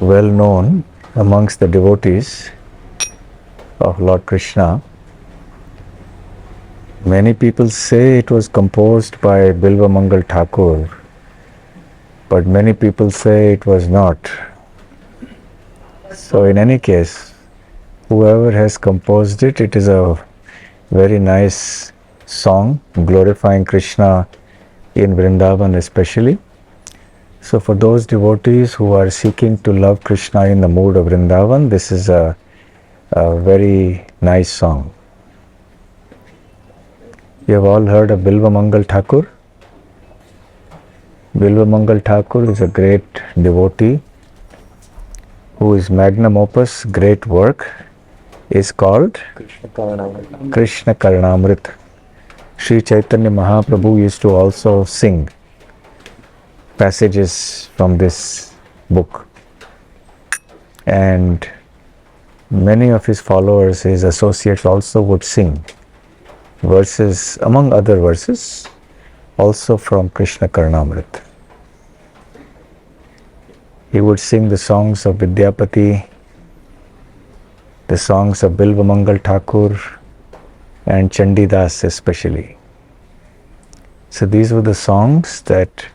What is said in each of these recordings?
well known amongst the devotees of Lord Krishna. Many people say it was composed by Bilva Mangal Thakur, but many people say it was not. So in any case, whoever has composed it, it is a very nice song glorifying Krishna in Vrindavan especially. So for those devotees who are seeking to love Krishna in the mood of Vrindavan, this is a very nice song. You have all heard of Bilva Mangal Thakur? Bilva Mangal Thakur is a great devotee whose magnum opus, great work, is called Krishna Karnamrita. Sri Chaitanya Mahaprabhu used to also sing passages from this book, and many of his followers, his associates, also would sing verses, among other verses, also from Krishna Karnamrita. He would sing the songs of Vidyapati, the songs of Bilva Mangal Thakur and Chandidas especially. So these were the songs that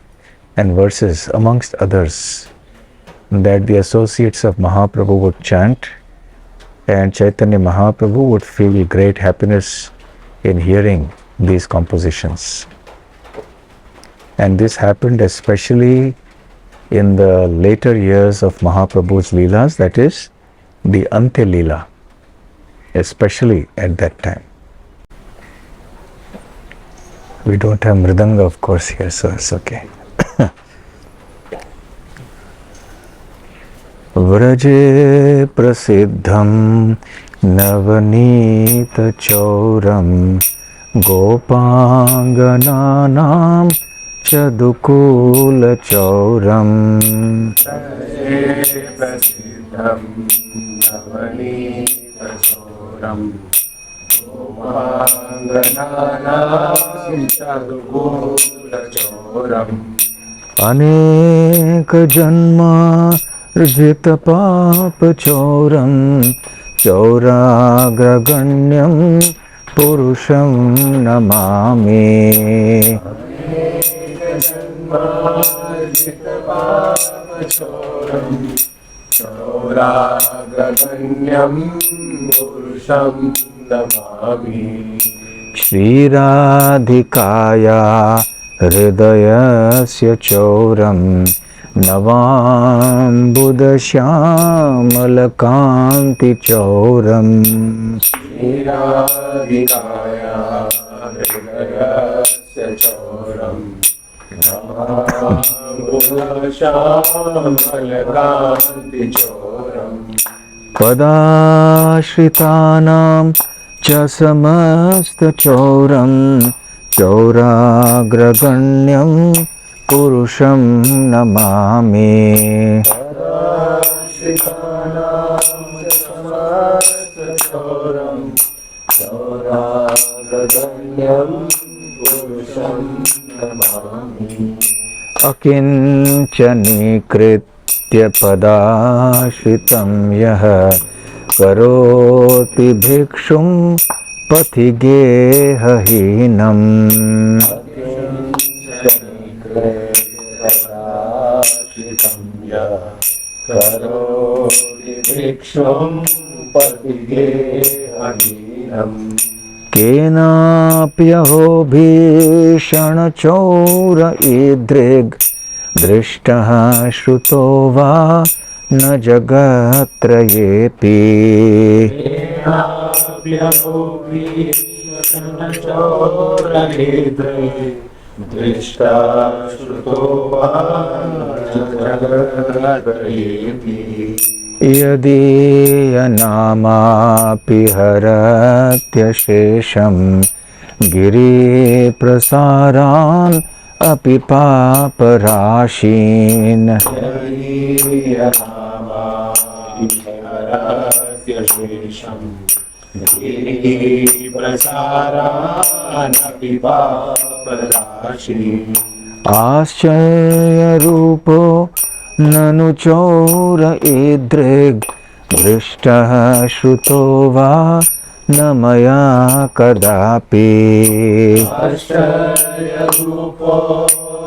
and verses, amongst others, that the associates of Mahaprabhu would chant, and Chaitanya Mahaprabhu would feel great happiness in hearing these compositions. And this happened especially in the later years of Mahaprabhu's Leelas, that is, the Ante Leela, especially at that time. We don't have Mridanga, of course, here, so it's okay. Vraje Prasiddham Navanita Chauram Gopangananam Chadukula Chauram. Vraje Prasiddham Navanita Chauram Gopangananam Chadukula Chauram. Aneka Janma Rjita Papa Chauram Churagraganyam Purusham Namami. Aneka Janma Rjita Papa Chauram Churagraganyam Purusham Namami. Shri Radhikaya Hridayasya Chauram Navam Buddha Shyamalakanti Chauram. Shri Radhikaya Hridayasya Chauram Navam Buddha Shyamalakanti Chauram. Padashritanam Chasamasta Chauram Churagraganyam Purusham Namami. Parashritanam Chasamasta Chauram Churagraganyam Purusham Namami. Akinchani Kritya Padashritam Yaha Karoti Bhikshum Pathigehahinam. Karoti Bhikshum Pathigehahinam. Kenapyaho Bhishana Chaura Idrig Drishtaha Shruto Va Na Jagatrayepi. Kenapyaho Bhishana Chaura Idrig Drishtaha Shruto Va Na Jagatrayepi. Yadiya nama piharatya shesham giri prasaran api paparashin. Yadiya nama piharatya shesham giri prasaran api paparashin. Ascharya rupo ननु चोर ईदृग् दृष्टः श्रुतो वा न मया कदापि। आश्चर्यरूपो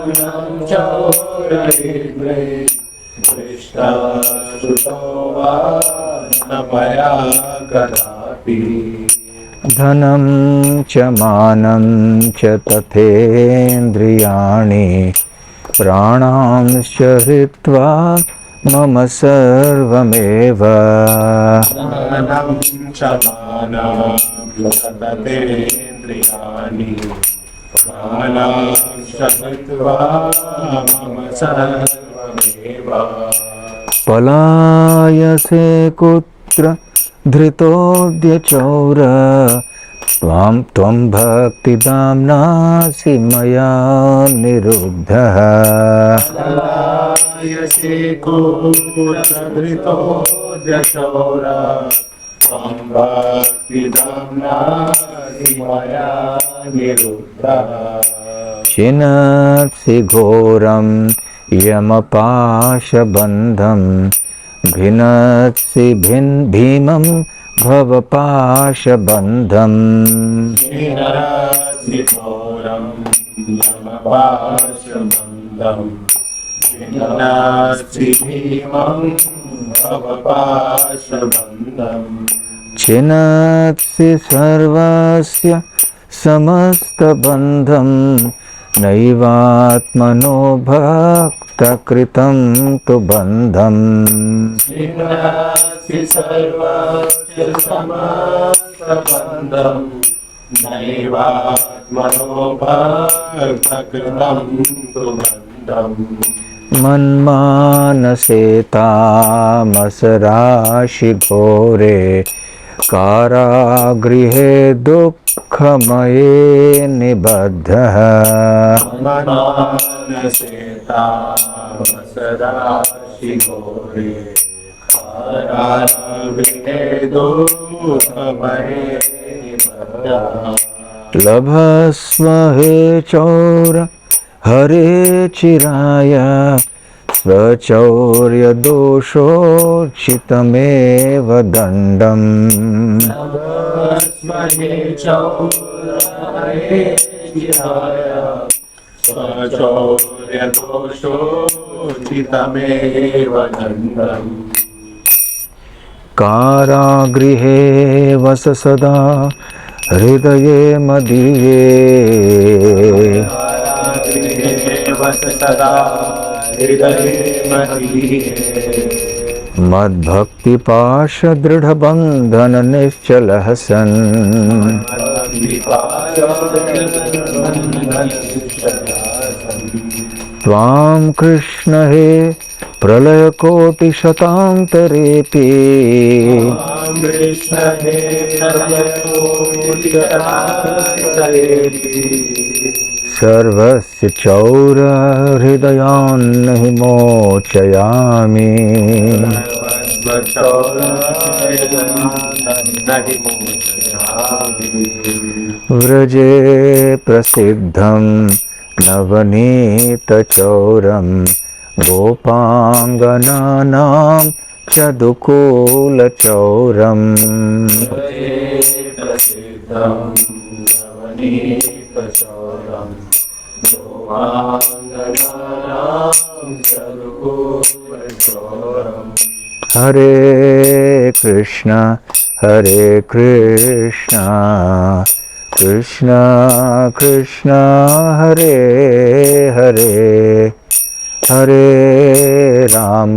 नं चौरैर्द्रैः दृष्टः श्रुतो वा न मया कदापि। धनं च मानं च तथेन्द्रियाणि प्राणांश्च हृत्वा मम सर्वमेव। धनं च मानं च तथेन्द्रियाणि प्राणांश्च हृत्वा मम सर्वमेव। पलायसे कुत्र धृतोऽद्य चौर त्वं भक्तिदाम्नासि मया निरुद्धः। पलायसे कुत्रधृतोऽद्य चौर त्वं भक्तिदाम्नासि मया निरुद्धः। छिनत्सि घोरं यमपाशबन्धं भिनत्सि भीमं भवपाशबन्धम्। छिनत्सि घोरं यमपाशबन्धं भिनत्सि भीमं भवपाशबन्धम्। छिनत्सि सर्वस्य समस्तबन्धं नैवात्मनो भक्तकृतं तु बन्धम्। छिनत्सि सर्वस्य समस्तबन्धं नैवात्मनो भक्तकृतं तु बन्धम्। मन्मानसे तामसराशिघोरे कारागृहे दुःखमये निबद्धः। मन्मानसे तामसराशिघोरे कारागृहे दुःखमये निबद्धः। लभस्व हे चौर हरे चिराय स्वचौर्यदोषोचितमेव दण्डम्। लभस्व हे चौर हरे चिराय स्वचौर्यदोषोचितमेव दण्डम्। कारागृहे वस सदा हृदये मदीये वस सदा हृदये मदीये। मद्भक्तिपाशदृढबन्धन निश्चलः सन् त्वां कृष्ण हे प्रलयकोटिशतान्तरेऽपि सर्वस्य चौरहृदयान्न हि मोचयामि। व्रजे प्रसिद्धं नवनीतचौरं गोपाङ्गनानां चदुकूलचौरम्। हरे कृष्ण कृष्ण कृष्ण हरे हरे हरे राम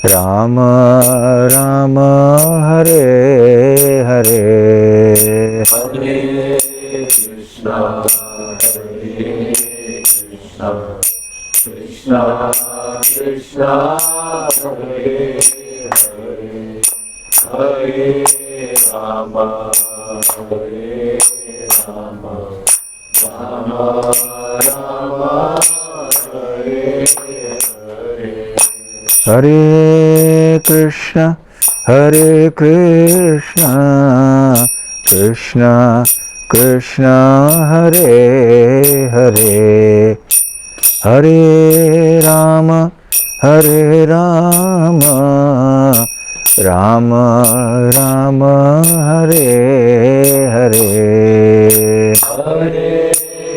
राम राम हरे हरे। हरे कृष्ण कृष्ण कृष्ण हरे हरे हरे राम राम राम हरे हरे। हरे Krishna Krishna Krishna Hare Hare Hare Rama, Hare Rama, Rama Rama, Hare Hare. Hare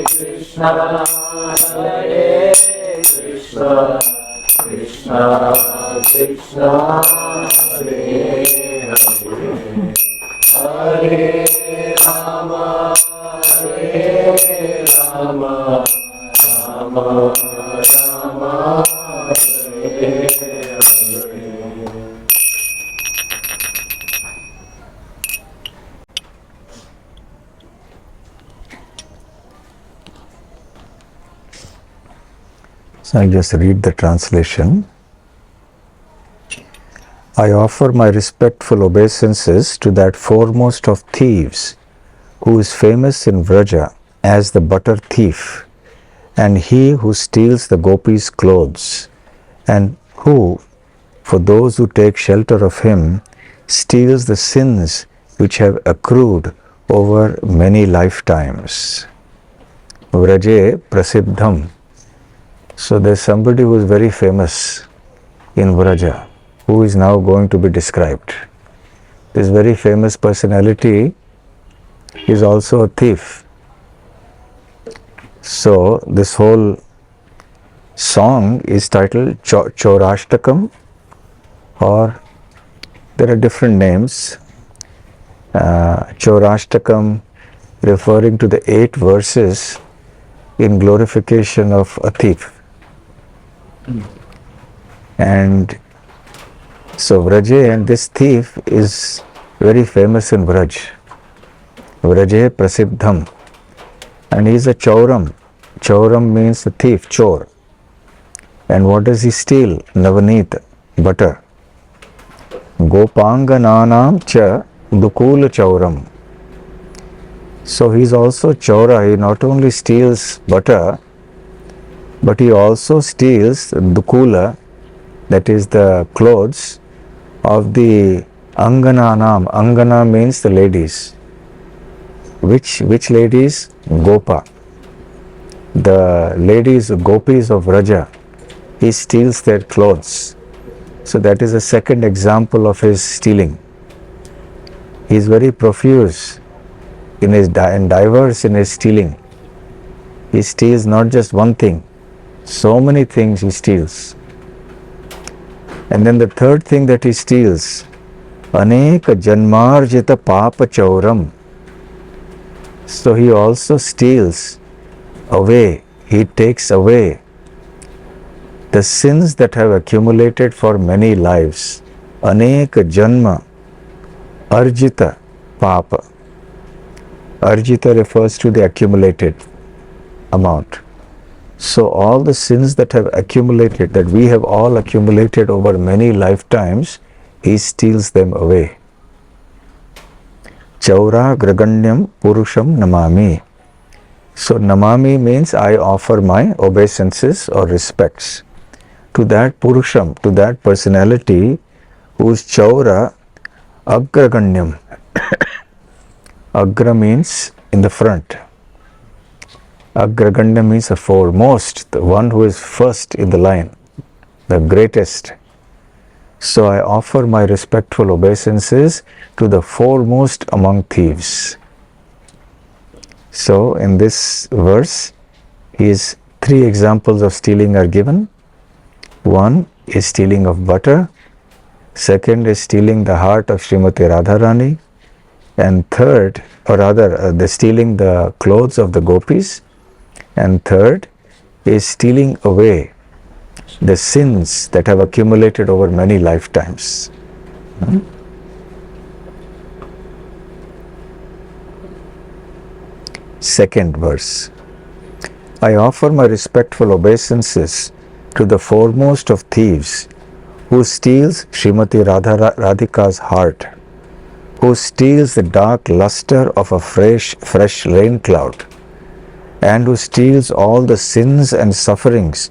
Krishna, Hare Krishna, Krishna Krishna, Hare Hare. Hare Rama, Hare Rama, Rama Rama, Hare Hare. So I'll just read the translation. I offer my respectful obeisances to that foremost of thieves, who is famous in Vraje as the butter thief, and he who steals the gopis' clothes, and who, for those who take shelter of him, steals the sins which have accrued over many lifetimes. Vraje Prasiddham. So there's somebody who is very famous in Vraja, who is now going to be described. This very famous personality is also a thief. So this whole song is titled Chorashtakam, or there are different names. Chorashtakam referring to the 8 verses in glorification of a thief. And so Vraje, and this thief is very famous in Vraj. Vraje Prasiddham. And he is a Chauram. Chauram means the thief, Chor. And what does he steal? Navanita, butter. Gopangananam cha dukula Chauram. So he is also Chaura. He not only steals butter, but he also steals dukula, that is the clothes of the Angananam. Angana means the ladies. Which ladies? Gopa. The ladies, gopis of Vraja, he steals their clothes. So that is a second example of his stealing. He is very profuse and diverse in his stealing. He steals not just one thing, so many things he steals. And then the third thing that he steals, Aneka Janmarjita Papa Chauram. So he also steals away, he takes away the sins that have accumulated for many lives. Aneka Janma Arjita Papa. Arjita refers to the accumulated amount. So all the sins that have accumulated, that we have all accumulated over many lifetimes, he steals them away. Churagraganya Purusham Namami. So Namami means I offer my obeisances or respects to that Purusham, to that personality whose Chaura Agraganyam. Agra means in the front. Agraganya means the foremost, the one who is first in the line, the greatest. So I offer my respectful obeisances to the foremost among thieves. So in this verse, his 3 examples of stealing are given. One is stealing of butter. Second is stealing the heart of Srimati Radharani. And third, or rather, the stealing the clothes of the gopis. And third is stealing away the sins that have accumulated over many lifetimes. Second verse. I offer my respectful obeisances to the foremost of thieves, who steals Srimati Radhika's heart, who steals the dark luster of a fresh rain cloud, and who steals all the sins and sufferings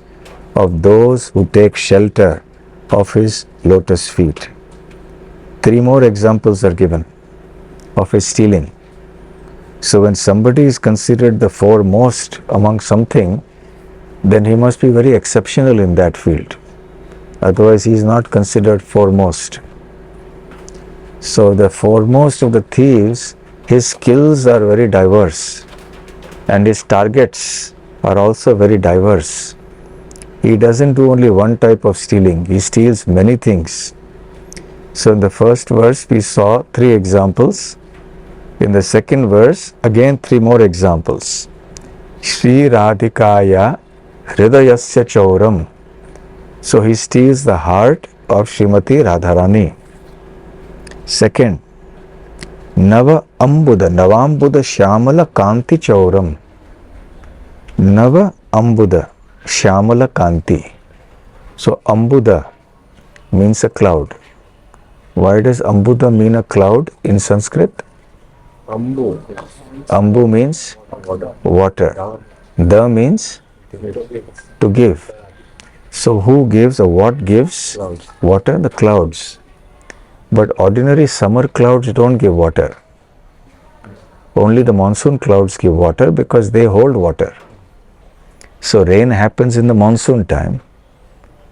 of those who take shelter of his lotus feet. 3 more examples are given of his stealing. So when somebody is considered the foremost among something, then he must be very exceptional in that field. Otherwise, he is not considered foremost. So, the foremost of the thieves, his skills are very diverse and his targets are also very diverse. He doesn't do only one type of stealing, he steals many things. So, in the first verse, we saw 3 examples. In the second verse, again 3 more examples. Shri Radhikaya Hridayasya Chauram. So, he steals the heart of Srimati Radharani. Second, Nava Ambuda, Navambuda Shyamala Kanti Chauram. Nava Ambuda Shyamala Kanti. So, Ambuda means a cloud. Why does Ambuda mean a cloud in Sanskrit? Ambu. Ambu means water. Da means to give. So, who gives or what gives water? The clouds. But ordinary summer clouds don't give water. Only the monsoon clouds give water because they hold water. So rain happens in the monsoon time,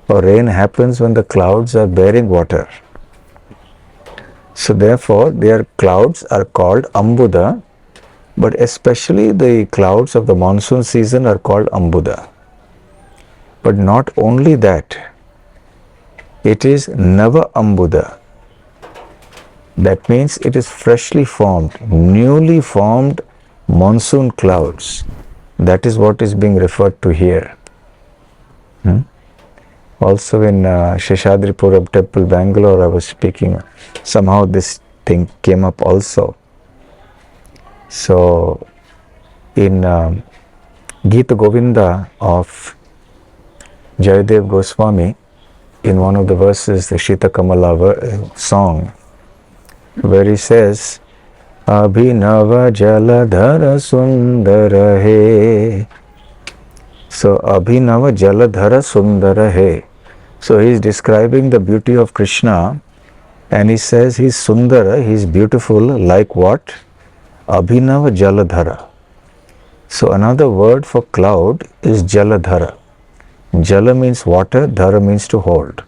or rain happens when the clouds are bearing water. So therefore their clouds are called Ambuda, but especially the clouds of the monsoon season are called Ambuda. But not only that, it is Nava Ambuda. That means it is freshly formed, newly formed monsoon clouds. That is what is being referred to here. Also in Sheshadripura Temple, Bangalore, I was speaking, somehow this thing came up also. So in Gita Govinda of Jayadev Goswami, in one of the verses, the Shita Kamala song, where he says, Abhinava Jaladhara Sundara He. So, Abhinava Jaladhara Sundara He. So, he is describing the beauty of Krishna and he says he is Sundara, he is beautiful like what? Abhinava Jaladhara. So, another word for cloud is Jaladhara. Jala means water, Dhara means to hold.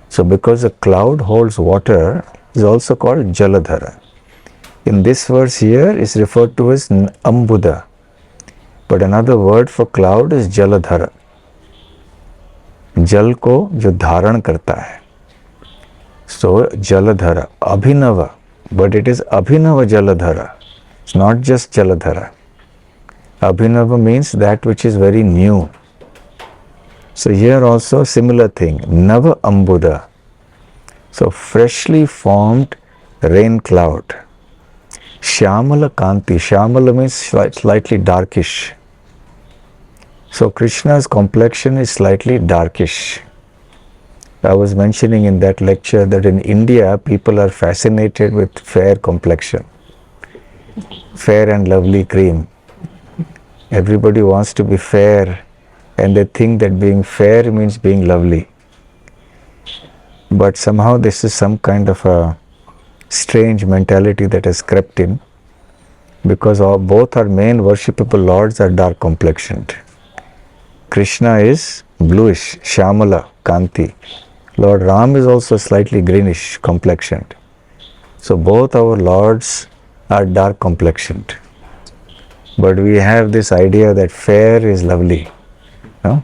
So, because a cloud holds water, is also called Jaladhara. In this verse here is referred to as Ambuda, but another word for cloud is Jaladhara. जल को जो धारण करता है, so Jaladhara, Abhinava, but it is Abhinava Jaladhara. It's not just Jaladhara. Abhinava means that which is very new. So here also similar thing, Nava Ambuda. So freshly formed rain cloud. Shyamala Kanti. Shyamala means slightly darkish. So Krishna's complexion is slightly darkish. I was mentioning in that lecture that in India people are fascinated with fair complexion. Fair and lovely cream. Everybody wants to be fair and they think that being fair means being lovely. But somehow this is some kind of a strange mentality that has crept in, because both our main worshipable lords are dark complexioned. Krishna is bluish, Shyamala, Kanti. Lord Ram is also slightly greenish complexioned. So both our lords are dark complexioned. But we have this idea that fair is lovely. No?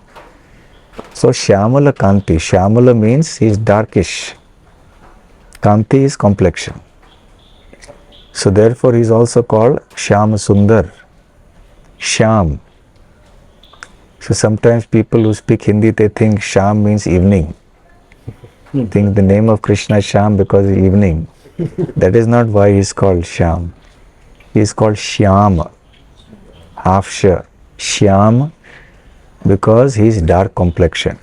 So Shyamala Kanti. Shyamala means he is darkish. Kanti is complexion. So therefore he is also called Shyam Sundar. Shyam. So sometimes people who speak Hindi, they think Sham means evening. Think the name of Krishna is Sham because it's evening. That is not why he is called Sham. He is called Shyam. Half Sha. Shyam, because he is dark complexioned.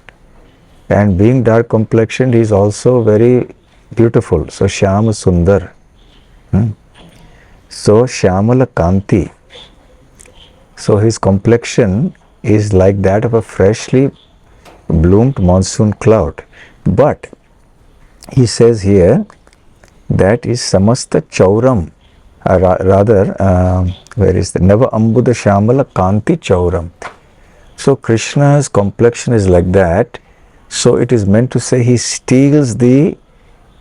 And being dark complexioned, he is also very beautiful. So Shyam Sundar. So Shyamala Kanti. So his complexion is like that of a freshly bloomed monsoon cloud. But he says here that is Samasta Chauram. Rather, where is the Nava Ambuda Shyamala Kanti Chauram. So Krishna's complexion is like that. So it is meant to say he steals the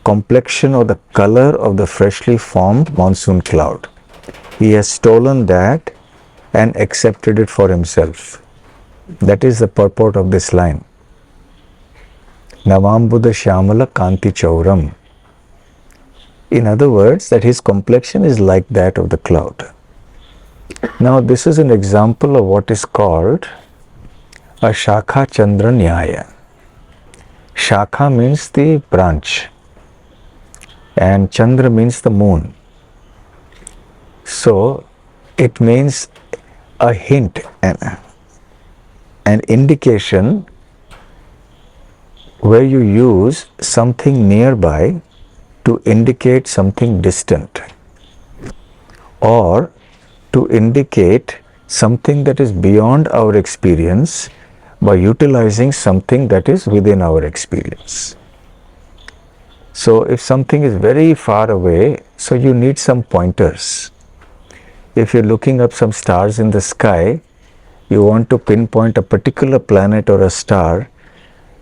complexion or the color of the freshly formed monsoon cloud. He has stolen that and accepted it for himself. That is the purport of this line. Navambuddha Shyamala Kanti Chauram. In other words, that his complexion is like that of the cloud. Now this is an example of what is called a Shakha Chandra Nyaya. Shakha means the branch and Chandra means the moon. So it means a hint, an indication where you use something nearby to indicate something distant, or to indicate something that is beyond our experience by utilizing something that is within our experience. So if something is very far away, so you need some pointers. If you're looking up some stars in the sky, you want to pinpoint a particular planet or a star,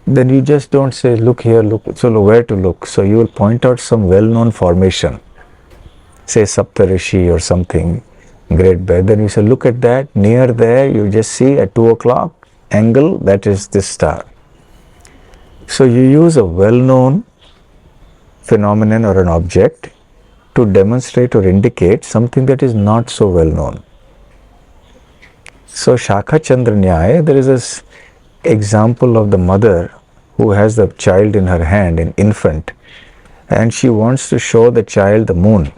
then you just don't say, look here, look, so where to look? So you will point out some well-known formation, say Saptarishi or something, Great Bear. Then you say, look at that, near there, you just see at 2 o'clock angle, that is this star. So you use a well-known phenomenon or an object to demonstrate or indicate something that is not so well-known. So Shakha Chandra Nyaya, there is this example of the mother who has the child in her hand, an infant, and she wants to show the child the moon.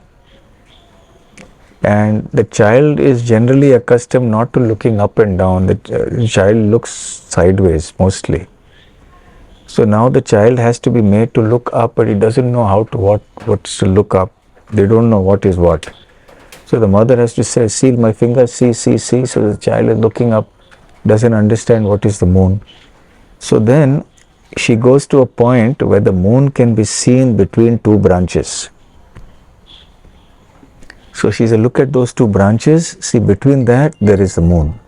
And the child is generally accustomed not to looking up and down. The child looks sideways mostly. So now the child has to be made to look up, but he doesn't know how to what's to look up. They don't know what is what. So the mother has to say, seal my finger, see. So the child is looking up, doesn't understand what is the moon. So then she goes to a point where the moon can be seen between 2 branches. So she said, look at those 2 branches, see between that there is the moon.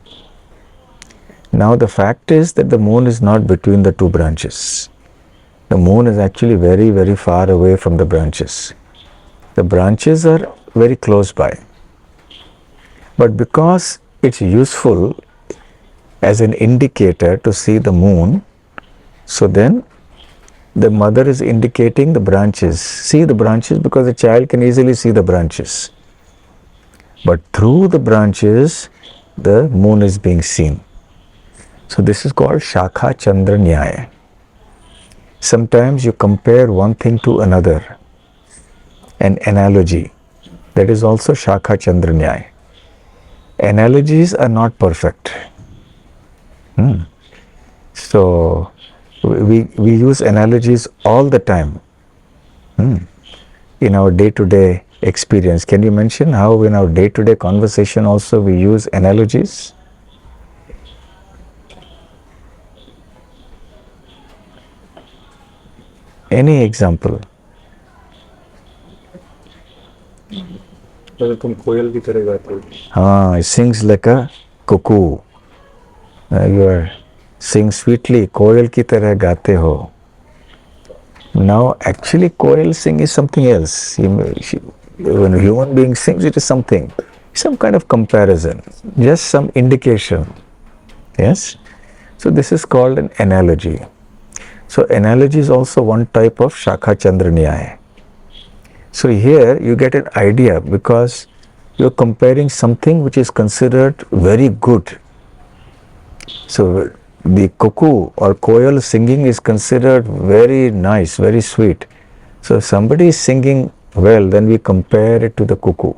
Now the fact is that the moon is not between the 2 branches. The moon is actually very, very far away from the branches. The branches are very close by. But because it's useful as an indicator to see the moon, so then the mother is indicating the branches. See the branches because the child can easily see the branches. But through the branches, the moon is being seen. So this is called Shakha Chandra Nyaya. Sometimes you compare one thing to another, an analogy. That is also Shakha Chandra Nyaya. Analogies are not perfect. So we use analogies all the time in our day-to-day experience. Can you mention how in our day-to-day conversation also we use analogies? Any example? तुम कोयल की तरह गाते हो. It sings like a cuckoo. You are sing sweetly, koel ki tarah gaate ho. Now actually koel sing is something else. When a human being sings, it is something, some kind of comparison, just some indication. Yes? So this is called an analogy. So analogy is also one type of Shakha Chandra Nyaya. So here you get an idea because you're comparing something which is considered very good. So the cuckoo or koel singing is considered very nice, very sweet. So if somebody is singing well, then we compare it to the cuckoo.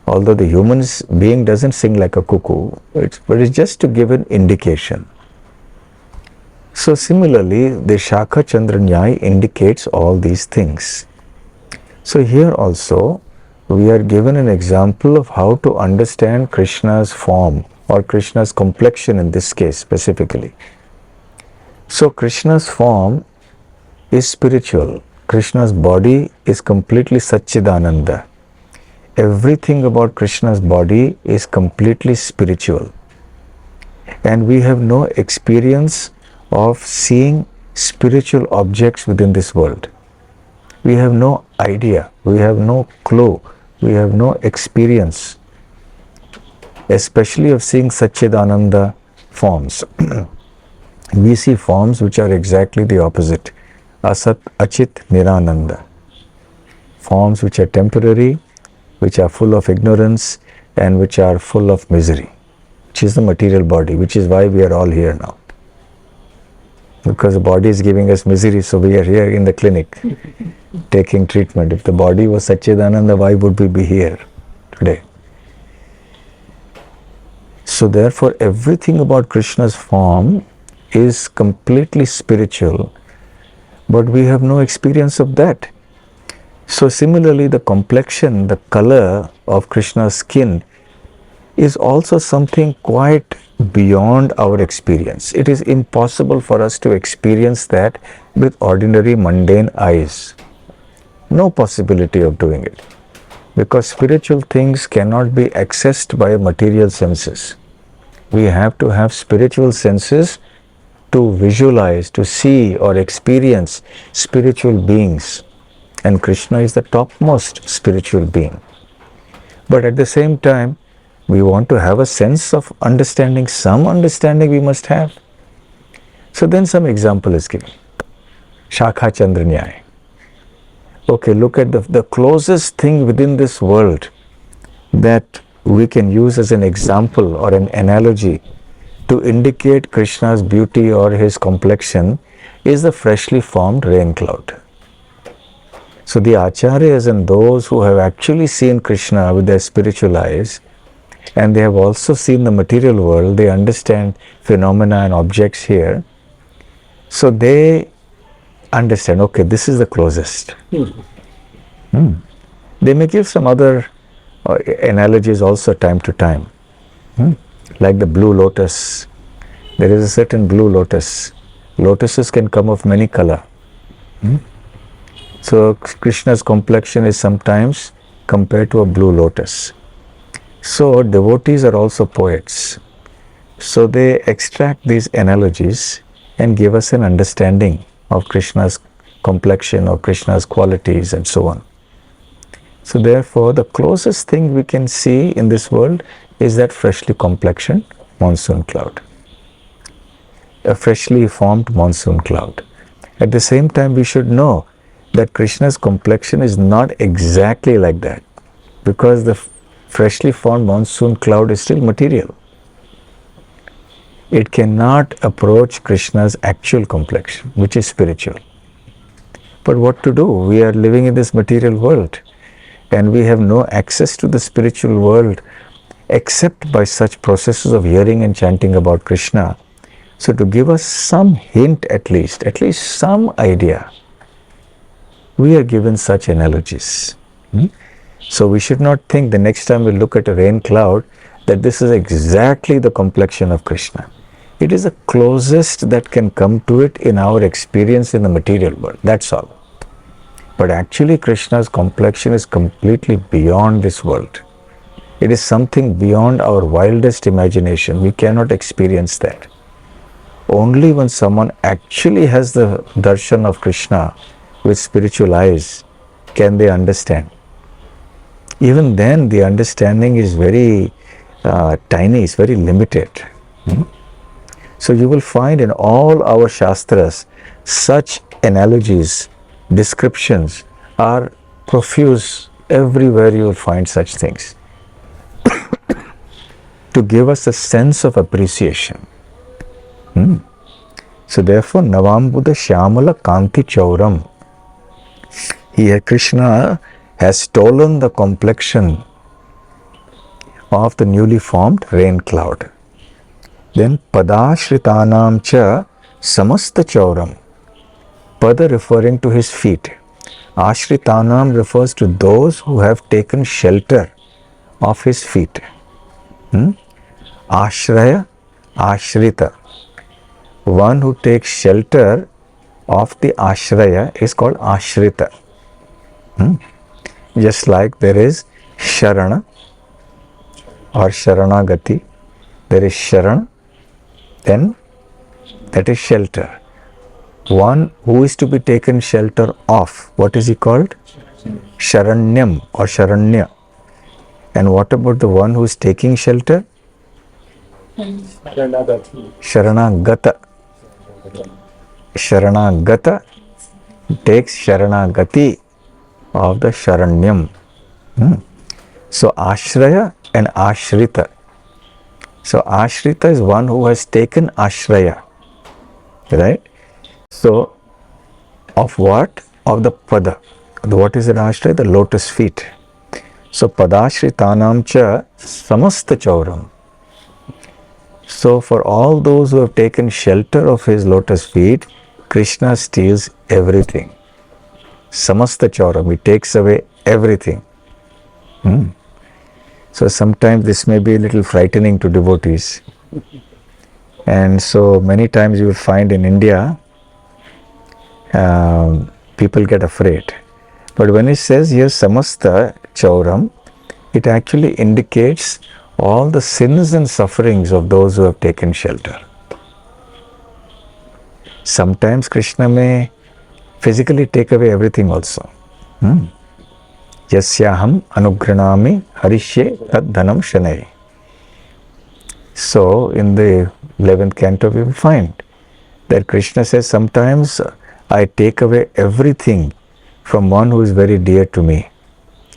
Although the human being doesn't sing like a cuckoo, but it's just to give an indication. So similarly, the Shakha Chandra Nyaya indicates all these things. So here also, we are given an example of how to understand Krishna's form or Krishna's complexion in this case specifically. So Krishna's form is spiritual. Krishna's body is completely Satchidananda. Everything about Krishna's body is completely spiritual. and we have no experience of seeing spiritual objects within this world. We have no idea, we have no clue, we have no experience, especially of seeing Satchidananda forms. We see forms which are exactly the opposite. Asat, Achit, Nirananda. Forms which are temporary, which are full of ignorance, and which are full of misery, which is the material body, which is why we are all here now. Because the body is giving us misery, so we are here in the clinic taking treatment. If the body was Satchidananda, why would we be here today? So therefore, everything about Krishna's form is completely spiritual, but we have no experience of that. So similarly, the complexion, the color of Krishna's skin is also something quite beyond our experience. It is impossible for us to experience that with ordinary mundane eyes. No possibility of doing it, because spiritual things cannot be accessed by material senses. We have to have spiritual senses to visualize, to see or experience spiritual beings. And Krishna is the topmost spiritual being. But at the same time, we want to have a sense of understanding. Some understanding we must have. So then some example is given. Shakha Chandranyaya. Okay, look at the closest thing within this world that we can use as an example or an analogy to indicate Krishna's beauty or his complexion is the freshly formed rain cloud. So the acharyas and those who have actually seen Krishna with their spiritual eyes, and they have also seen the material world, they understand phenomena and objects here. So they understand, okay, this is the closest. They may give some other analogies also time to time. Like the blue lotus. There is a certain blue lotus. Lotuses can come of many color. So Krishna's complexion is sometimes compared to a blue lotus. So devotees are also poets. So they extract these analogies and give us an understanding of Krishna's complexion or Krishna's qualities and so on. So therefore, the closest thing we can see in this world is that freshly complexioned monsoon cloud. A freshly formed monsoon cloud. At the same time, we should know that Krishna's complexion is not exactly like that, because the freshly formed monsoon cloud is still material. It cannot approach Krishna's actual complexion, which is spiritual. But what to do? We are living in this material world, and we have no access to the spiritual world except by such processes of hearing and chanting about Krishna. So to give us some hint, at least some idea, we are given such analogies. So we should not think the next time we look at a rain cloud that this is exactly the complexion of Krishna. It is the closest that can come to it in our experience in the material world. That's all. But actually Krishna's complexion is completely beyond this world. It is something beyond our wildest imagination. We cannot experience that. Only when someone actually has the darshan of Krishna with spiritual eyes can they understand. Even then the understanding is very tiny, it's very limited. So you will find in all our Shastras such analogies, descriptions are profuse. Everywhere you will find such things to give us a sense of appreciation. So therefore, Navambuddha Shyamala Kanti Chauram. Here Krishna has stolen the complexion of the newly formed rain cloud. Then Padashritanam Cha Samasta Chauram. Pada referring to his feet. Ashritanam refers to those who have taken shelter of his feet. Ashraya, Ashrita. One who takes shelter of the Ashraya is called Ashrita. Just like there is Sharana or Sharanagati, there is Sharan then that is shelter. One who is to be taken shelter of, what is he called? Sharanyam or Sharanya. And what about the one who is taking shelter? Sharanagata. Sharanagata takes Sharanagati of the Sharanyam. So Ashraya and Ashrita. So Ashrita is one who has taken Ashraya. Right? So of what? Of the Pada. What is an Ashraya? The lotus feet. So Padashritanam cha samasta chauram. So for all those who have taken shelter of his lotus feet, Krishna steals everything. Samasta chauram. He takes away everything. So sometimes this may be a little frightening to devotees. And so many times you will find in India, people get afraid. But when it says here samasta chauram, it actually indicates all the sins and sufferings of those who have taken shelter. Sometimes Krishna may physically take away everything also. Yasyaham anugranami harishye tad dhanam shanai. So in the 11th canto we will find that Krishna says, sometimes I take away everything from one who is very dear to me.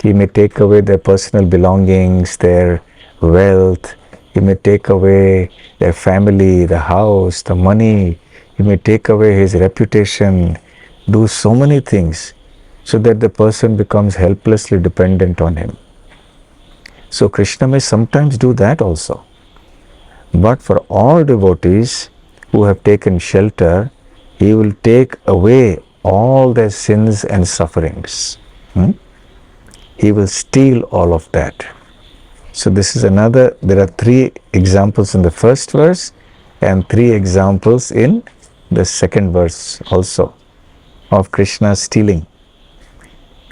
He may take away their personal belongings, their wealth. He may take away their family, the house, the money. He may take away his reputation, do so many things so that the person becomes helplessly dependent on him. So Krishna may sometimes do that also. But for all devotees who have taken shelter, he will take away all their sins and sufferings. He will steal all of that. So this is another, there are 3 examples in the first verse and 3 examples in the second verse also of Krishna stealing.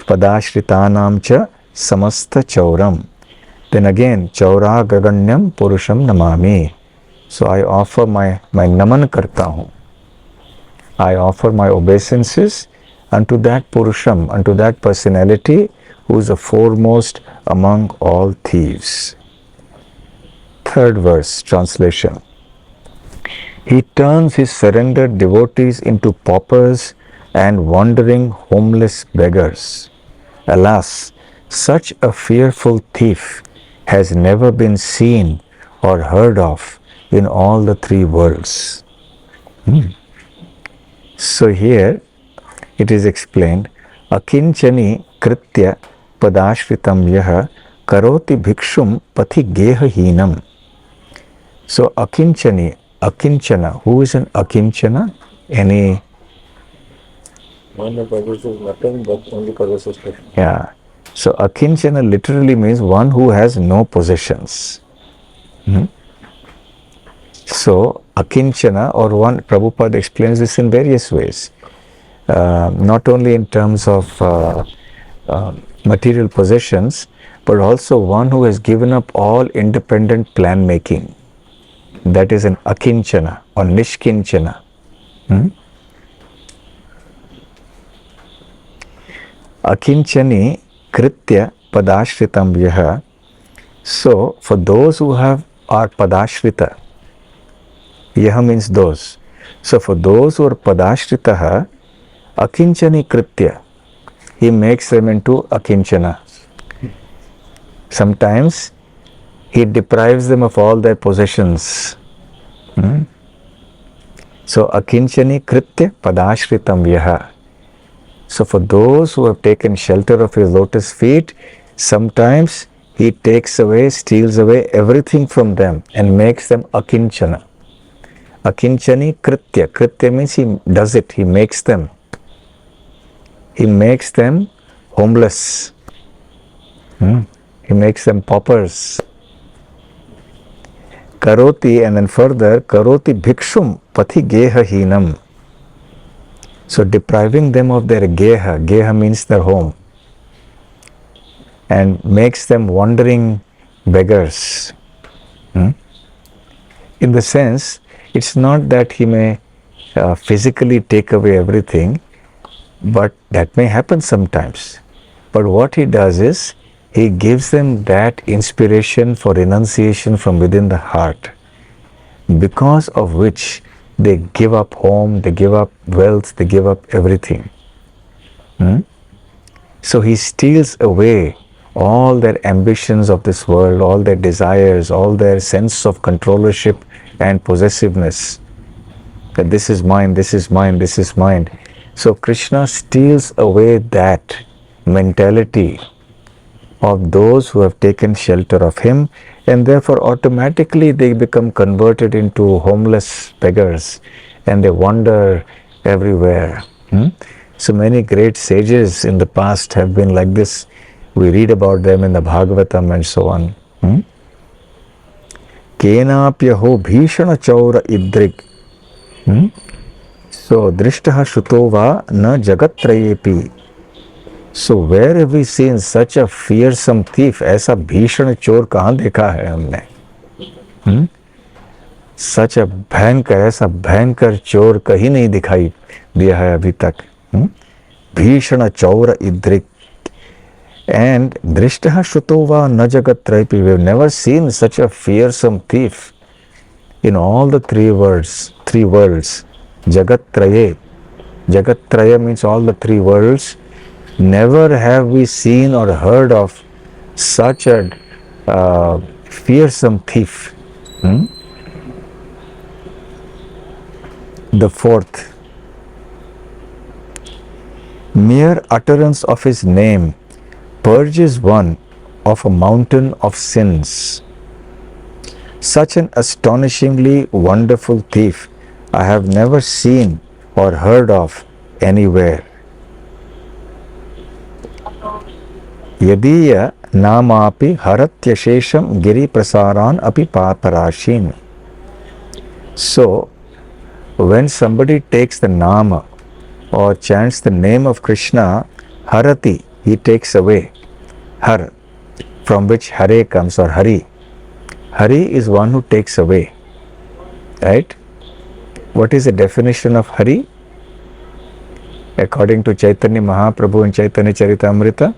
Padashritanam cha samasta chauram. Then again, Churagraganya Purushastakam namami. So I offer my naman karta hu. I offer my obeisances unto that Purusham, unto that personality who is the foremost among all thieves. Third verse, translation. He turns his surrendered devotees into paupers and wandering homeless beggars. Alas, such a fearful thief has never been seen or heard of in all the 3 worlds. So here it is explained, akinchani kritya padashritam yaha karoti bhikshum pathi geha hinam. So akinchana, who is an akinchana? Any? One who possesses nothing but only possesses Krishna. Yeah. So akinchana literally means one who has no possessions. So akinchana, or one, Prabhupada explains this in various ways. Not only in terms of material possessions, but also one who has given up all independent plan making. That is an akinchana or nishkinchana. Akinchani kritya padashritam yaha. So for those who are padashrita, yaha means those. So for those who are padashritaha, akinchani kritya, he makes them into akinchana. Sometimes he deprives them of all their possessions. So akinchani kritya padashritam yaha. So for those who have taken shelter of his lotus feet, sometimes he takes away, steals away everything from them and makes them akinchana. Akinchani kritya. Kritya means he does it, he makes them. He makes them homeless. He makes them paupers. Karoti, and then further, karoti bhikshum pathi geha hinam. So depriving them of their geha, geha means their home, and makes them wandering beggars. In the sense, It's not that he may physically take away everything, but that may happen sometimes. But what he does is, he gives them that inspiration for renunciation from within the heart, because of which they give up home, they give up wealth, they give up everything. So he steals away all their ambitions of this world, all their desires, all their sense of controllership and possessiveness, that this is mine, this is mine, this is mine. So Krishna steals away that mentality of those who have taken shelter of him, and therefore automatically they become converted into homeless beggars and they wander everywhere. So many great sages in the past have been like this. We read about them in the Bhagavatam and so on. Kenapyaho bhishana chaura idrik. So drishtaha shutova na jagatrayepi. So where have we seen such a fearsome thief? ऐसा भीषण चोर कहाँ देखा है हमने? Such a भयंकर, ऐसा भयंकर चोर कहीं नहीं दिखाई दिया है अभी तक. भीषण चौर इद्रिक. And drishtaha shutova na jagatrayepi. We have never seen such a fearsome thief in all the three worlds. Jagatraye. Jagatraya means all the three worlds. Never have we seen or heard of such a fearsome thief. The fourth, mere utterance of his name purges one of a mountain of sins. Such an astonishingly wonderful thief I have never seen or heard of anywhere. Yadiya namapi haratyashesham giri prasaran api paparashin. So, when somebody takes the nama or chants the name of Krishna, harati, he takes away. Har, from which Hare comes, or Hari. Hari is one who takes away. Right? What is the definition of Hari? According to Chaitanya Mahaprabhu in Chaitanya Charitamrita?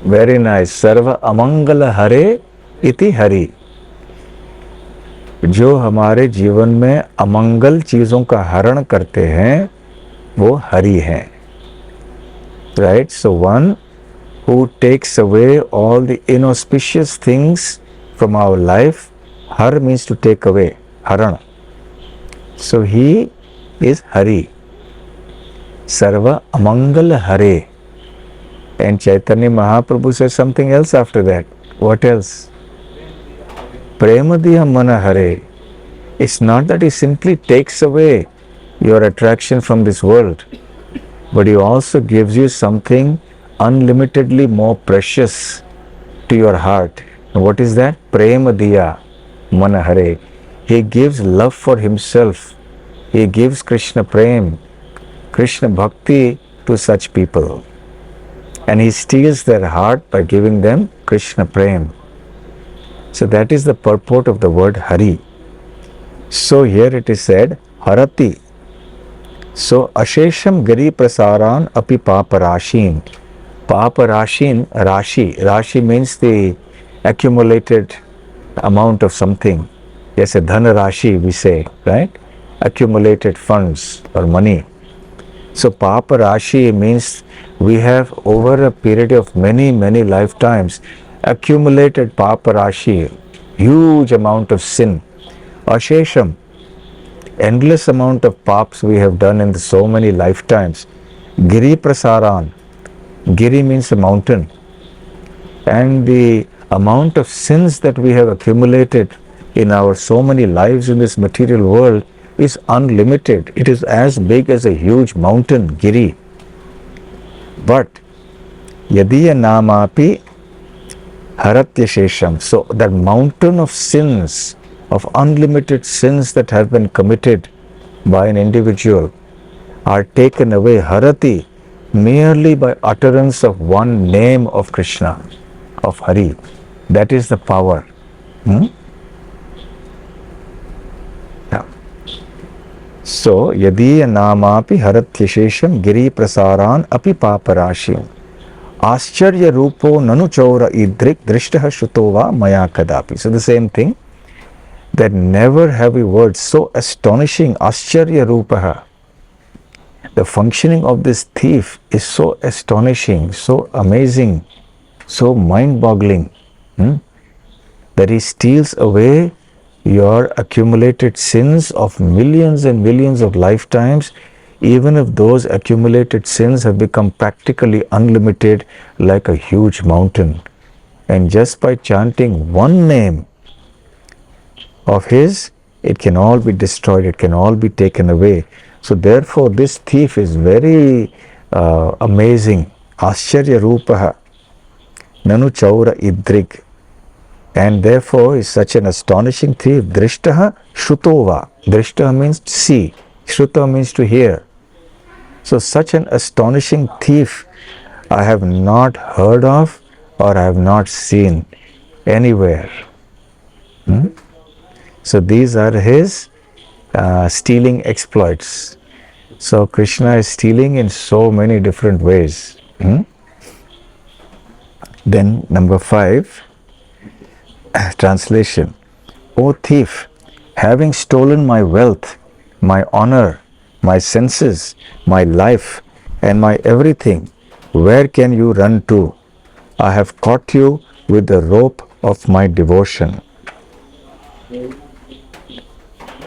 Very nice. Sarva amangala hare iti hari. जो हमारे जीवन में अमंगल चीजों का हरण करते हैं वो हरि हैं. Right? So one who takes away all the inauspicious things from our life. Har means to take away. Haran. So he is Hari. Sarva Amangala Hare. And Chaitanya Mahaprabhu says something else after that. What else? Premadiya Mana Hare. It's not that he simply takes away your attraction from this world, but he also gives you something unlimitedly more precious to your heart. And what is that? Premadiya Mana Hare. He gives love for himself. He gives Krishna Prem, Krishna Bhakti to such people. And he steals their heart by giving them Krishna Prem. So that is the purport of the word Hari. So here it is said, Harati. So Ashesham Giri Prasaran Api Paparashin. Paparashin, Rashi. Rashi means the accumulated amount of something. Yes, a Dhana Rashi we say, right? Accumulated funds or money. So Papa Rashi means we have over a period of many lifetimes accumulated Papa Rashi, huge amount of sin. Ashesham, endless amount of paps we have done in so many lifetimes. Giri Prasaran, Giri means a mountain. And the amount of sins that we have accumulated in our so many lives in this material world is unlimited. It is as big as a huge mountain, Giri. But Yadiya Namapi Haratyashesham. So that mountain of sins, of unlimited sins that have been committed by an individual are taken away, Harati, merely by utterance of one name of Krishna. of Hari. That is the power. Yeah. So, yadiya namapi haratyashesham giri prasaran api paparashim ascharya rupo nanu chaura idrik drishtaha shrutova maya kadapi. So the same thing, that never have we words so astonishing, ascharya rupaha. The functioning of this thief is so astonishing, so amazing, so mind-boggling, that he steals away your accumulated sins of millions and millions of lifetimes, even if those accumulated sins have become practically unlimited like a huge mountain. And just by chanting one name of his, it can all be destroyed, it can all be taken away. So therefore this thief is very amazing. Ascharya rupaha nanu chaura idrig. And therefore is such an astonishing thief. Drishtaha shrutova. Drishtaha means to see. Shruta means to hear. So such an astonishing thief I have not heard of or I have not seen anywhere. So these are his stealing exploits. So Krishna is stealing in so many different ways. Then number 5, translation. O thief, having stolen my wealth, my honor, my senses, my life, and my everything, where can you run to? I have caught you with the rope of my devotion.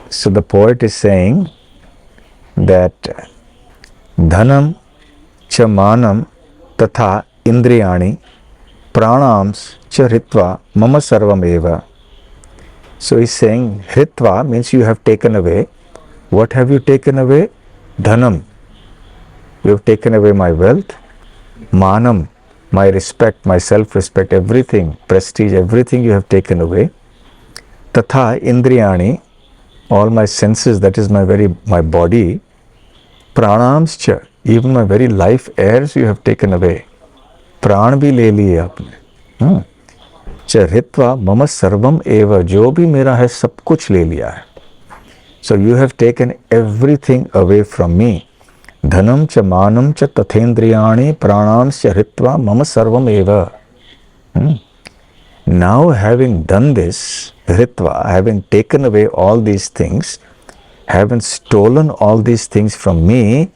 So the poet is saying that dhanam cha manam tatha indriyani pranams cha hritva mama sarvam eva. So he's saying hritva means you have taken away. What have you taken away? Dhanam. You have taken away my wealth. Manam, my respect, my self-respect, everything, prestige, everything you have taken away. Tatha indriyani, all my senses, that is my body. Pranams cha, even my very life airs you have taken away. Pran bhi le liye aapne. Cha hritva mama sarvam eva, jo bhi mera hai sab kuch le liya hai. So you have taken everything away from me. Dhanam cha manam cha tathendriyani pranam cha hritva mama sarvam eva. Now having done this, hritva, having taken away all these things, having stolen all these things from me,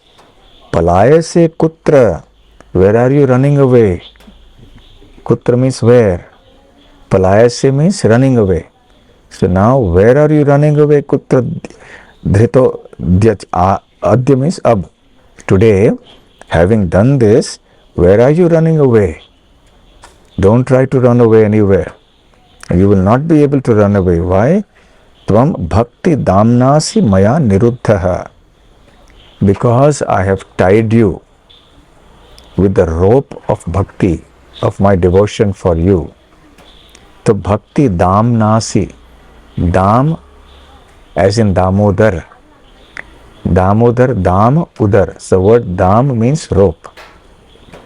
palayase kutra, where are you running away? Kutra means where. Palayase means running away. So now where are you running away? Kutra dhrito adya means ab. Today, having done this, where are you running away? Don't try to run away anywhere. You will not be able to run away. Why? Tvam bhakti damnasi maya niruddhaha. Because I have tied you with the rope of bhakti, of my devotion for you. So bhakti damnasi. Dam as in Damodar. Damodar, dam, udar. So word dam means rope.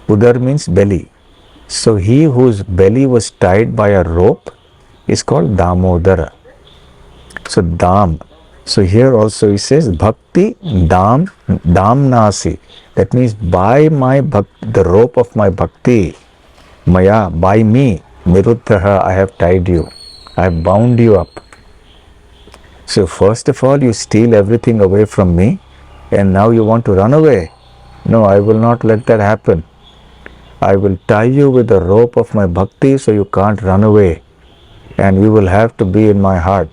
Udar means belly. So he whose belly was tied by a rope is called Damodara. So dam. So here also he says bhakti dam damnasi. That means by my the rope of my bhakti, maya, by me, niruddhaha, I have tied you. I have bound you up. So first of all, you steal everything away from me and now you want to run away. No, I will not let that happen. I will tie you with the rope of my bhakti so you can't run away and you will have to be in my heart.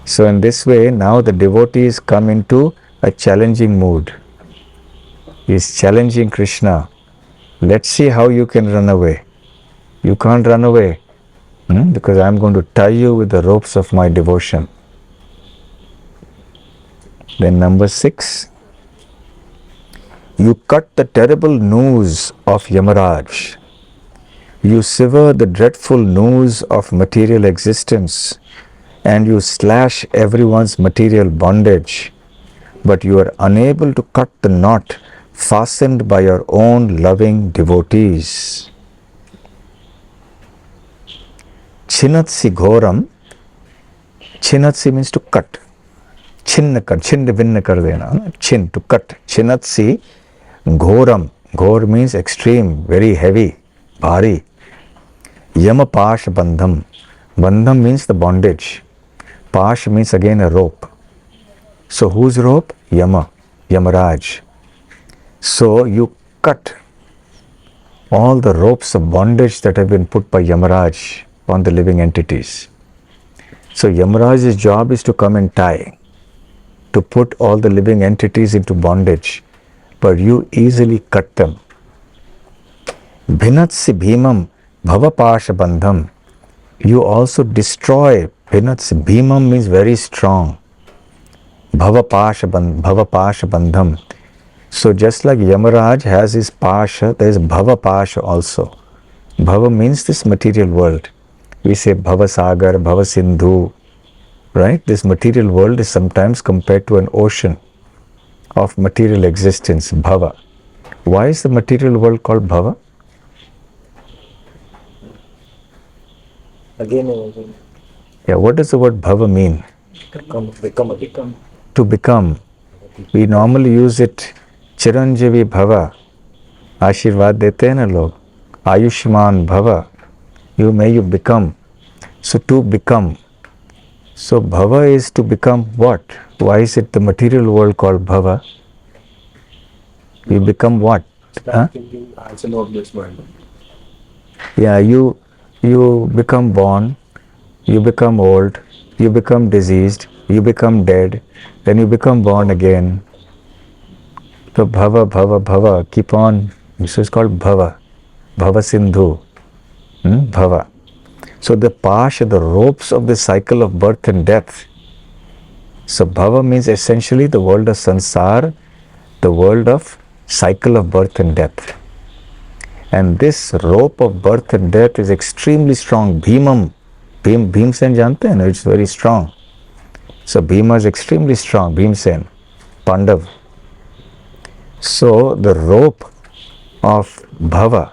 So in this way, now the devotees come into a challenging mood. He is challenging Krishna. Let's see how you can run away. You can't run away. Because I am going to tie you with the ropes of my devotion. Then number 6, you cut the terrible noose of Yamaraj. You sever the dreadful noose of material existence and you slash everyone's material bondage, but you are unable to cut the knot fastened by your own loving devotees. Chinatsi ghoram. Chinatsi means to cut. Chin vinna kar dena. Chin, to cut. Chinatsi ghoram. Ghor means extreme, very heavy, bhari. Yama pash bandham. Bandham means the bondage. Pash means again a rope. So whose rope? Yama, Yamaraj. So you cut all the ropes of bondage that have been put by Yamaraj on the living entities. So Yamaraj's job is to come and tie, to put all the living entities into bondage, but you easily cut them. Bhinatsi bhimam bhavapasha bandham. You also destroy. Bhinatsi bhimam means very strong. Bhavapasha bandham. So just like Yamaraj has his pasha, there is bhavapasha also. Bhava means this material world. We say bhavasagar, bhavasindhu, right? This material world is sometimes compared to an ocean of material existence, bhava. Why is the material world called bhava? Again. Yeah, what does the word bhava mean? Become. To become. We normally use it, Chiranjeevi bhava. Ashirvad dete hai na log. Ayushman bhava. May you become. So to become. So bhava is to become what? Why is it the material world called bhava? You become what? Huh? Yeah, you become born, you become old, you become diseased, you become dead, then you become born again. So bhava, keep on. This is called bhava. Bhava sindhu. Bhava. So the pasha, the ropes of the cycle of birth and death. So bhava means essentially the world of sansar, the world of cycle of birth and death. And this rope of birth and death is extremely strong. Bhimam. Bhimsen jante hain, it's very strong. So Bhima is extremely strong. Bhimsen. Pandav. So the rope of bhava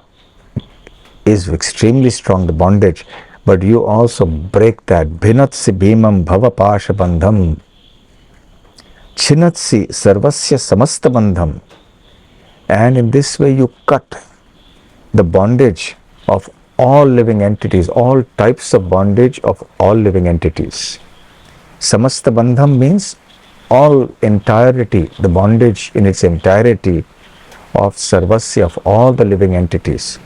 is extremely strong, the bondage. But you also break that. Bhinatsi bhimam bhava pasha bandham. Chinatsi sarvasya samasta bandham. And in this way you cut the bondage of all living entities, all types of bondage of all living entities. Samasta bandham means all entirety, the bondage in its entirety of sarvasya, of all the living entities.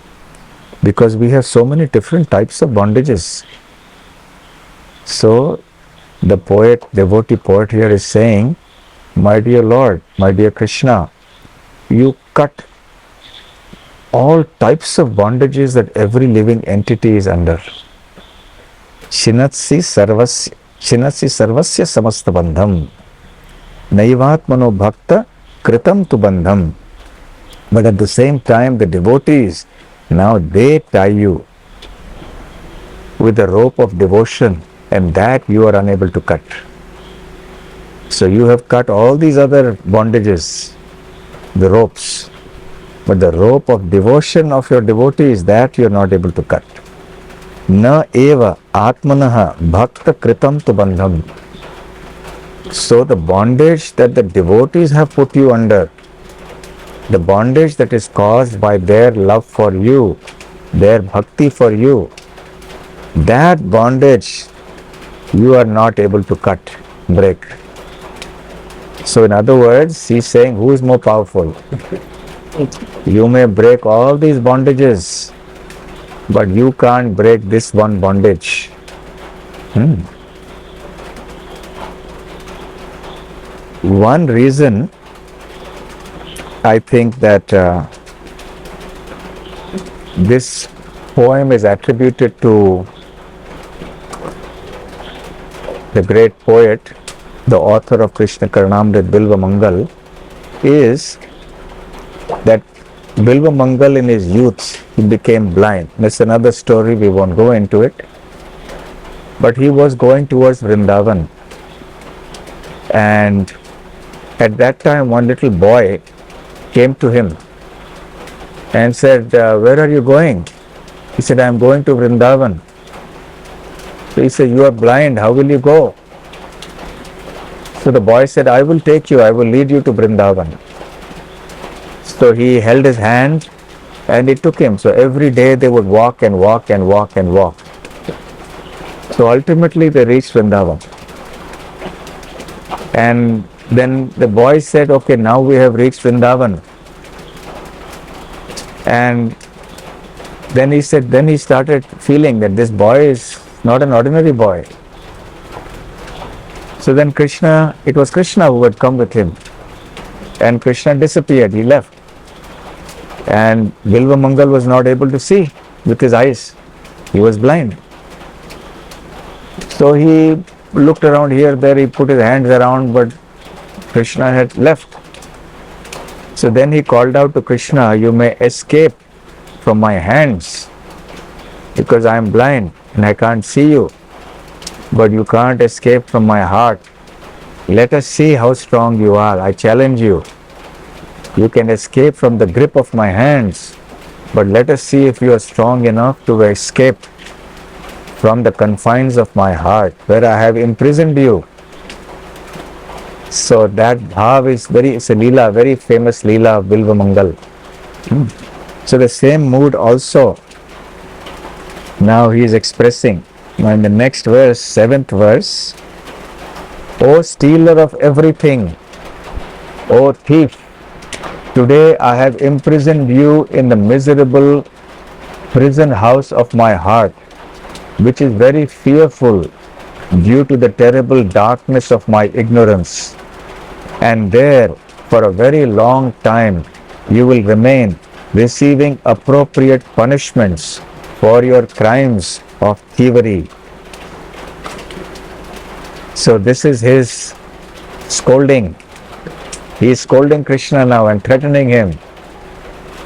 Because we have so many different types of bondages. So the poet, devotee poet here is saying, my dear Lord, my dear Krishna, you cut all types of bondages that every living entity is under. Chinatsi sarvasya samasta bandham. Naivatmano bhakta kritam tu bandham. But at the same time, the devotees, now they tie you with the rope of devotion, and that you are unable to cut. So you have cut all these other bondages, the ropes, but the rope of devotion of your devotees, that you are not able to cut. Na eva atmanaha bhakta kritam tu bandham. So the bondage that the devotees have put you under, the bondage that is caused by their love for you, their bhakti for you, that bondage you are not able to cut, break. So in other words, he's saying, who is more powerful? You may break all these bondages, but you can't break this one bondage. One reason I think that this poem is attributed to the great poet, the author of Krishna Karnamrit, Bilva Mangal, is that Bilva Mangal in his youth, he became blind. That's another story, we won't go into it. But he was going towards Vrindavan. And at that time, one little boy came to him and said, where are you going? He said, I am going to Vrindavan. So he said, you are blind, how will you go? So the boy said, I will take you, I will lead you to Vrindavan. So he held his hand and it took him. So every day they would walk and walk and walk and walk. So ultimately they reached Vrindavan. And then the boy said, okay, now we have reached Vrindavan. And then he said, then he started feeling that this boy is not an ordinary boy. So then Krishna, it was Krishna who had come with him. And Krishna disappeared, he left. And Bilvamangal was not able to see with his eyes. He was blind. So he looked around here, there, he put his hands around, but Krishna had left. So then he called out to Krishna, you may escape from my hands because I am blind and I can't see you. But you can't escape from my heart. Let us see how strong you are. I challenge you. You can escape from the grip of my hands, but let us see if you are strong enough to escape from the confines of my heart, where I have imprisoned you. So that bhav is it's a leela, very famous leela of Bilvamangal. So the same mood also, now he is expressing. Now in the next verse, 7th verse, O stealer of everything, O thief, today I have imprisoned you in the miserable prison house of my heart, which is very fearful due to the terrible darkness of my ignorance. And there, for a very long time, you will remain, receiving appropriate punishments for your crimes of thievery. So this is his scolding. He is scolding Krishna now and threatening him,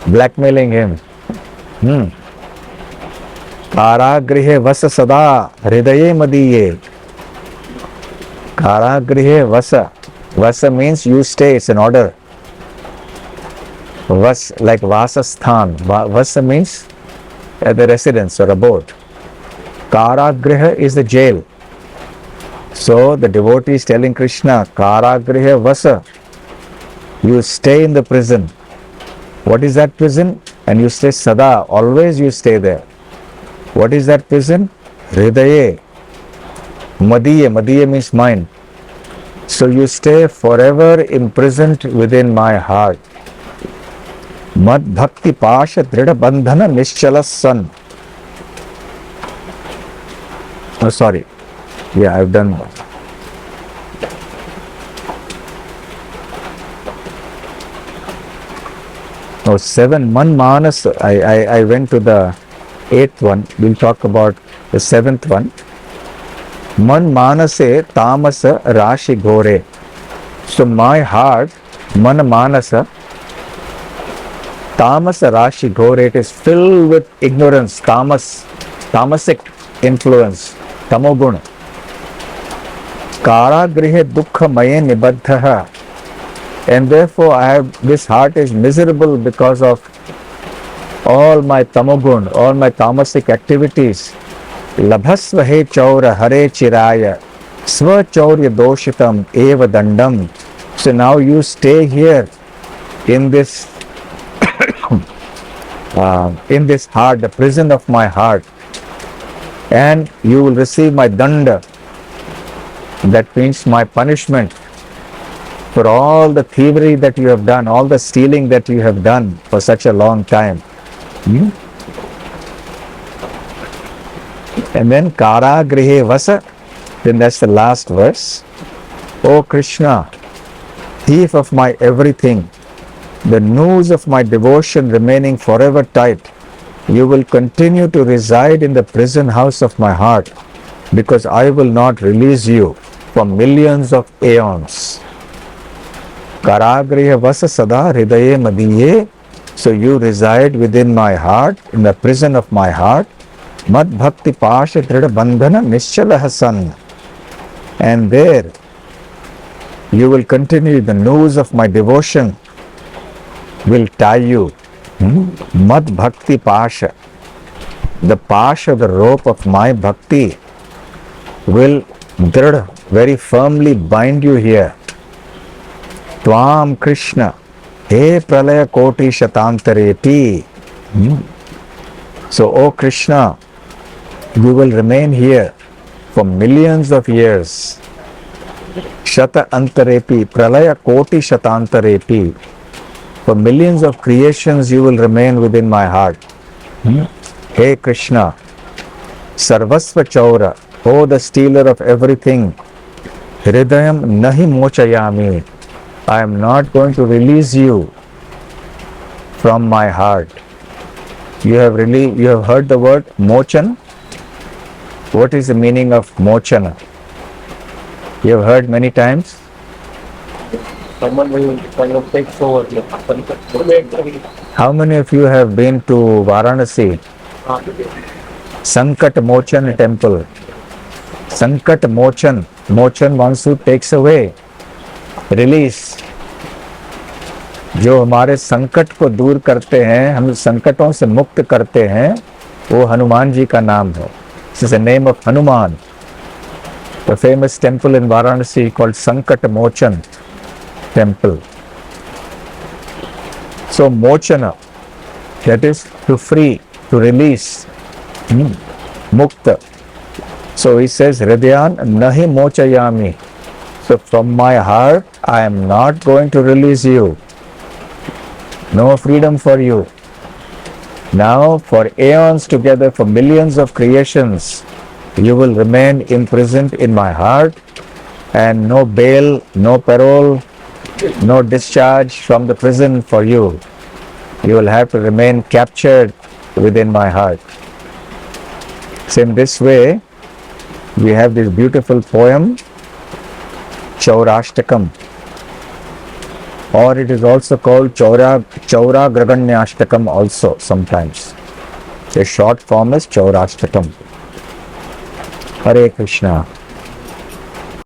blackmailing him. Karagrihe vasa sada hridaye madiye. Karagrihe vasa. Vasa means you stay, it's an order. Vas, like Vasasthan. Vasa means the residence or abode. Karagriha is the jail. So the devotee is telling Krishna, Karagriha vasa. You stay in the prison. What is that prison? And you stay sada, always you stay there. What is that prison? Hridaye. Madiye. Madiye means mine. So you stay forever imprisoned within my heart. Mad bhakti pasha drida bandhana nischala san. Oh, sorry. Yeah, I've done. Oh, 7. Man manas. I went to the 8th one. We'll talk about the 7th one. Man manase tamasa rashi ghore. So my heart, man manasa, tamasa rashi ghore, it is filled with ignorance, tamasic influence, tamoguna. Karagrihe dukkha maye nibaddhaha. And therefore this heart is miserable because of all my tamogun, all my tamasic activities. Labhasva he chaura hare chiraya sva chaurya doshitam eva dandam. So now you stay here in this heart, the prison of my heart, and you will receive my danda. That means my punishment for all the thievery that you have done, all the stealing that you have done for such a long time. And then Karagrihe vasa, then that's the last verse. O Krishna, thief of my everything, the noose of my devotion remaining forever tight, you will continue to reside in the prison house of my heart, because I will not release you for millions of aeons. Karagriha vasa sada hridaye madiye. So you reside within my heart, in the prison of my heart. Mad bhakti pasha drida bandhana nischala san. And there you will continue, the noose of my devotion will tie you. Mad bhakti pasha. The pasha, the rope of my bhakti will drid, very firmly bind you here. Tvam Krishna, He Pralaya Koti Shatantarepi. So, O Krishna, you will remain here for millions of years. Shata Antarepi, Pralaya Koti Shatantarepi. For millions of creations you will remain within my heart. Hey Krishna, Sarvasva Chaura, O the stealer of everything, Hridayam Nahi Mochayami, I am not going to release you from my heart. You have heard the word Mochan? What is the meaning of Mochana? You have heard many times? Someone who kind of takes over. How many of you have been to Varanasi? Sankat Mochan temple. Sankat Mochan. Mochan means who takes away. Release. जो हमारे संकट को दूर करते हैं, हम संकटों से मुक्त करते हैं, वो हनुमान जी का नाम है. This is the name of Hanuman. The famous temple in Varanasi called Sankat Mochan temple. So Mochana, that is to free, to release. Mukta. So he says, Hridayan nahi mochayami. So from my heart, I am not going to release you. No freedom for you. Now for aeons together, for millions of creations, you will remain imprisoned in my heart, and no bail, no parole, no discharge from the prison for you. You will have to remain captured within my heart. So in this way, we have this beautiful poem, Chorashtakam, or it is also called Churagraganya also sometimes. The short form is Chorashtakam. Hare Krishna.